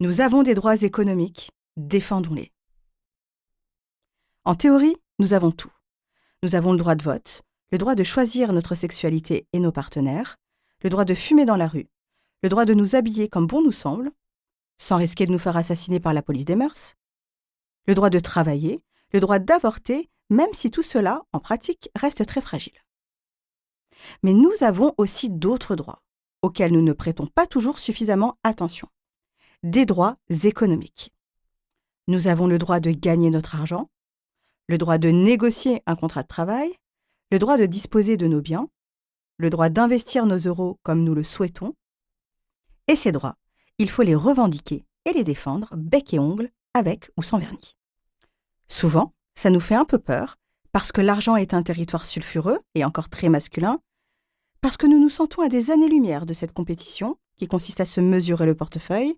Nous avons des droits économiques, défendons-les. En théorie, nous avons tout. Nous avons le droit de vote, le droit de choisir notre sexualité et nos partenaires, le droit de fumer dans la rue, le droit de nous habiller comme bon nous semble, sans risquer de nous faire assassiner par la police des mœurs, le droit de travailler, le droit d'avorter, même si tout cela, en pratique, reste très fragile. Mais nous avons aussi d'autres droits, auxquels nous ne prêtons pas toujours suffisamment attention. Des droits économiques. Nous avons le droit de gagner notre argent, le droit de négocier un contrat de travail, le droit de disposer de nos biens, le droit d'investir nos euros comme nous le souhaitons. Et ces droits, il faut les revendiquer et les défendre bec et ongles, avec ou sans vernis. Souvent, ça nous fait un peu peur, parce que l'argent est un territoire sulfureux et encore très masculin, parce que nous nous sentons à des années-lumière de cette compétition qui consiste à se mesurer le portefeuille,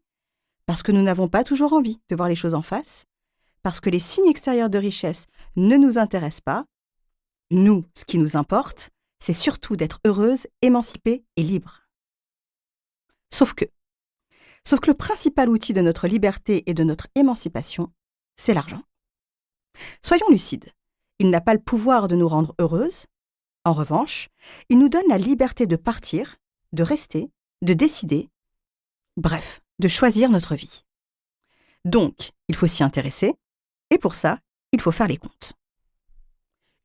parce que nous n'avons pas toujours envie de voir les choses en face, parce que les signes extérieurs de richesse ne nous intéressent pas. Nous, ce qui nous importe, c'est surtout d'être heureuses, émancipées et libres. Sauf que le principal outil de notre liberté et de notre émancipation, c'est l'argent. Soyons lucides, il n'a pas le pouvoir de nous rendre heureuses. En revanche, il nous donne la liberté de partir, de rester, de décider, bref, de choisir notre vie. Donc, il faut s'y intéresser, et pour ça, il faut faire les comptes.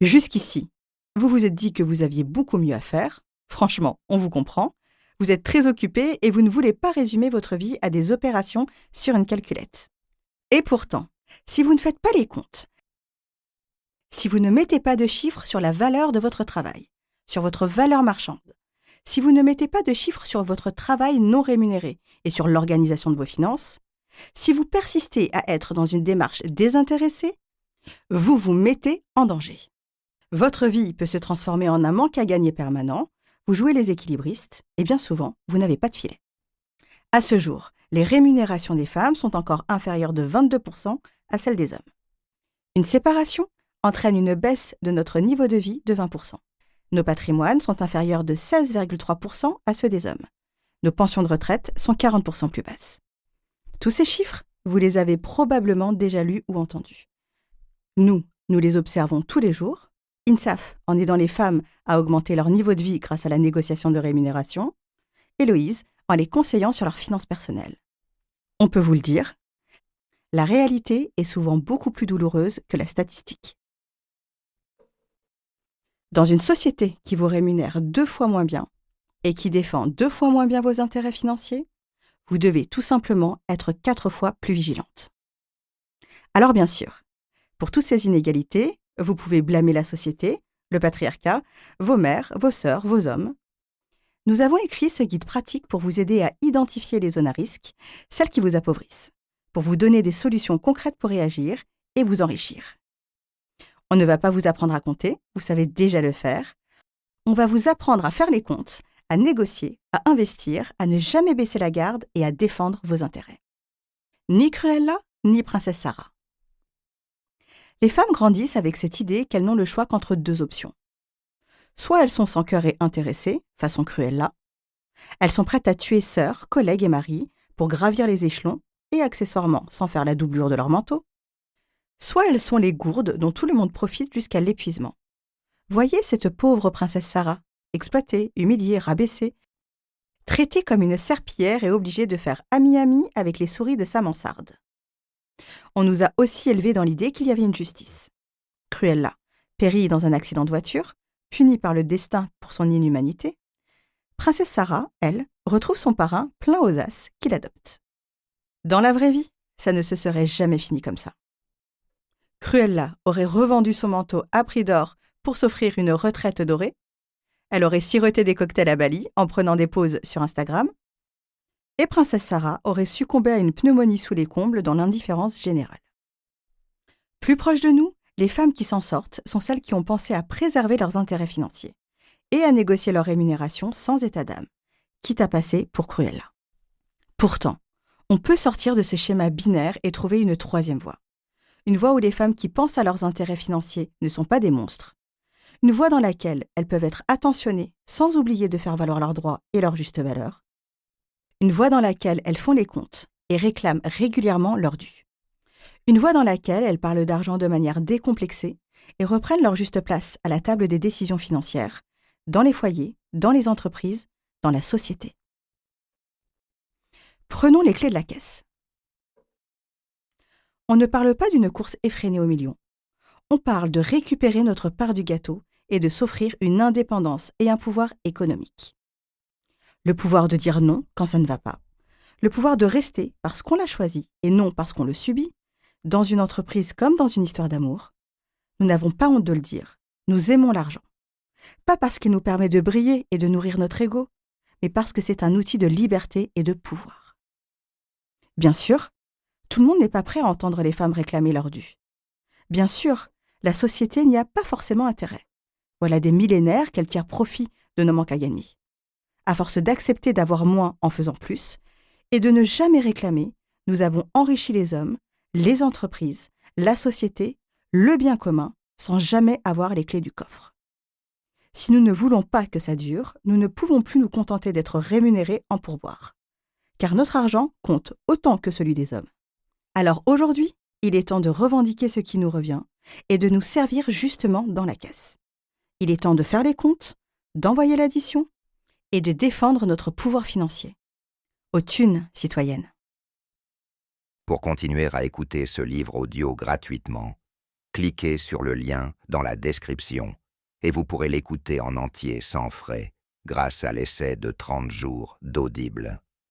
Jusqu'ici, vous vous êtes dit que vous aviez beaucoup mieux à faire. Franchement, on vous comprend. Vous êtes très occupé et vous ne voulez pas résumer votre vie à des opérations sur une calculette. Et pourtant, si vous ne faites pas les comptes, si vous ne mettez pas de chiffres sur la valeur de votre travail, sur votre valeur marchande, si vous ne mettez pas de chiffres sur votre travail non rémunéré et sur l'organisation de vos finances, si vous persistez à être dans une démarche désintéressée, vous vous mettez en danger. Votre vie peut se transformer en un manque à gagner permanent, vous jouez les équilibristes et bien souvent, vous n'avez pas de filet. À ce jour, les rémunérations des femmes sont encore inférieures de 22% à celles des hommes. Une séparation entraîne une baisse de notre niveau de vie de 20%. Nos patrimoines sont inférieurs de 16,3% à ceux des hommes. Nos pensions de retraite sont 40% plus basses. Tous ces chiffres, vous les avez probablement déjà lus ou entendus. Nous les observons tous les jours. INSAF en aidant les femmes à augmenter leur niveau de vie grâce à la négociation de rémunération. Héloïse en les conseillant sur leurs finances personnelles. On peut vous le dire, la réalité est souvent beaucoup plus douloureuse que la statistique. Dans une société qui vous rémunère 2 fois moins bien et qui défend 2 fois moins bien vos intérêts financiers, vous devez tout simplement être 4 fois plus vigilante. Alors bien sûr, pour toutes ces inégalités, vous pouvez blâmer la société, le patriarcat, vos mères, vos sœurs, vos hommes. Nous avons écrit ce guide pratique pour vous aider à identifier les zones à risque, celles qui vous appauvrissent, pour vous donner des solutions concrètes pour réagir et vous enrichir. On ne va pas vous apprendre à compter, vous savez déjà le faire. On va vous apprendre à faire les comptes, à négocier, à investir, à ne jamais baisser la garde et à défendre vos intérêts. Ni Cruella, ni Princesse Sarah. Les femmes grandissent avec cette idée qu'elles n'ont le choix qu'entre 2 options. Soit elles sont sans cœur et intéressées, façon Cruella. Elles sont prêtes à tuer sœurs, collègues et maris pour gravir les échelons et accessoirement sans faire la doublure de leur manteau. Soit elles sont les gourdes dont tout le monde profite jusqu'à l'épuisement. Voyez cette pauvre princesse Sarah, exploitée, humiliée, rabaissée, traitée comme une serpillière et obligée de faire ami-ami avec les souris de sa mansarde. On nous a aussi élevés dans l'idée qu'il y avait une justice. Cruella périt dans un accident de voiture, punie par le destin pour son inhumanité. Princesse Sarah, elle, retrouve son parrain plein aux as qui l'adopte. Dans la vraie vie, ça ne se serait jamais fini comme ça. Cruella aurait revendu son manteau à prix d'or pour s'offrir une retraite dorée. Elle aurait siroté des cocktails à Bali en prenant des pauses sur Instagram. Et Princesse Sarah aurait succombé à une pneumonie sous les combles dans l'indifférence générale. Plus proche de nous, les femmes qui s'en sortent sont celles qui ont pensé à préserver leurs intérêts financiers et à négocier leur rémunération sans état d'âme, quitte à passer pour Cruella. Pourtant, on peut sortir de ce schéma binaire et trouver une 3e voie. Une voie où les femmes qui pensent à leurs intérêts financiers ne sont pas des monstres. Une voie dans laquelle elles peuvent être attentionnées sans oublier de faire valoir leurs droits et leur juste valeur. Une voie dans laquelle elles font les comptes et réclament régulièrement leur dû. Une voie dans laquelle elles parlent d'argent de manière décomplexée et reprennent leur juste place à la table des décisions financières, dans les foyers, dans les entreprises, dans la société. Prenons les clés de la caisse. On ne parle pas d'une course effrénée aux millions. On parle de récupérer notre part du gâteau et de s'offrir une indépendance et un pouvoir économique. Le pouvoir de dire non quand ça ne va pas. Le pouvoir de rester parce qu'on l'a choisi et non parce qu'on le subit, dans une entreprise comme dans une histoire d'amour. Nous n'avons pas honte de le dire. Nous aimons l'argent. Pas parce qu'il nous permet de briller et de nourrir notre ego, mais parce que c'est un outil de liberté et de pouvoir. Bien sûr, tout le monde n'est pas prêt à entendre les femmes réclamer leur dû. Bien sûr, la société n'y a pas forcément intérêt. Voilà des millénaires qu'elle tire profit de nos manques à gagner. À force d'accepter d'avoir moins en faisant plus, et de ne jamais réclamer, nous avons enrichi les hommes, les entreprises, la société, le bien commun, sans jamais avoir les clés du coffre. Si nous ne voulons pas que ça dure, nous ne pouvons plus nous contenter d'être rémunérés en pourboire. Car notre argent compte autant que celui des hommes. Alors aujourd'hui, il est temps de revendiquer ce qui nous revient et de nous servir justement dans la caisse. Il est temps de faire les comptes, d'envoyer l'addition et de défendre notre pouvoir financier. Aux thunes, citoyennes. Pour continuer à écouter ce livre audio gratuitement, cliquez sur le lien dans la description et vous pourrez l'écouter en entier sans frais grâce à l'essai de 30 jours d'Audible.